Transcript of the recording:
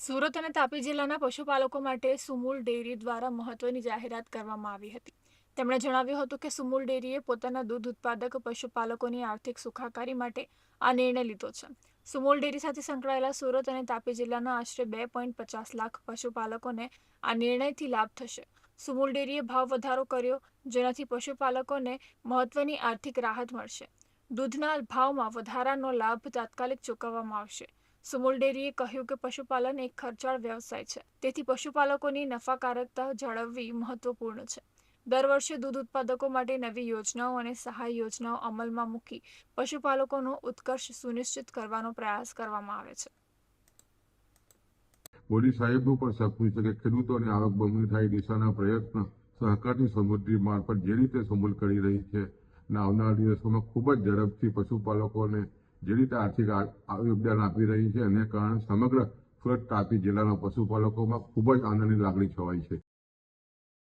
સુરત અને તાપી જિલ્લાના પશુપાલકો માટે સુમુલ ડેરી દ્વારા મહત્વની જાહેરાત કરવામાં આવી હતી. તેમણે જણાવ્યું હતું કે સુમુલ ડેરીએ પોતાના દૂધ ઉત્પાદક પશુપાલકોની આર્થિક સુખાકારી માટે આ નિર્ણય લીધો છે. સુમુલ ડેરી સાથે સંકળાયેલા સુરત અને તાપી જિલ્લાના આશરે 2.50 લાખ પશુપાલકોને આ નિર્ણયથી લાભ થશે. સુમુલ ડેરીએ ભાવ વધારો કર્યો, જેનાથી પશુપાલકોને મહત્વની આર્થિક રાહત મળશે. દૂધના ભાવમાં વધારાનો લાભ તાત્કાલિક ચૂકવવામાં આવશે. સુમુલ ડેરીએ કહ્યું કે પશુપાલન એક ખર્ચાળ વ્યવસાય છે, તેથી પશુપાલકોની નફાકારકતા જાળવવી મહત્વપૂર્ણ છે. દર વર્ષે દૂધ ઉત્પાદકો માટે નવી યોજનાઓ અને સહાય યોજનાઓ અમલમાં મૂકી પશુપાલકોનો ઉત્કર્ષ સુનિશ્ચિત કરવાનો પ્રયાસ કરવામાં આવે છે. મોદી સાહેબનું પણ સપનું છે કે ખેડૂતોની આવક બમણી થાય દિશાના પ્રયત્ન સહકારની સમૃદ્ધિ મારફત જે રીતે સુમુલ કરી રહી છે અને આવનારા દિવસોમાં ખૂબ જ ઝડપથી પશુપાલકોને જે રીતે આર્થિક યોગદાન આપી રહી છે, એને કારણે સમગ્ર સુરત તાપી જિલ્લાના પશુપાલકોમાં ખૂબ જ આનંદની લાગણી છવાઈ છે.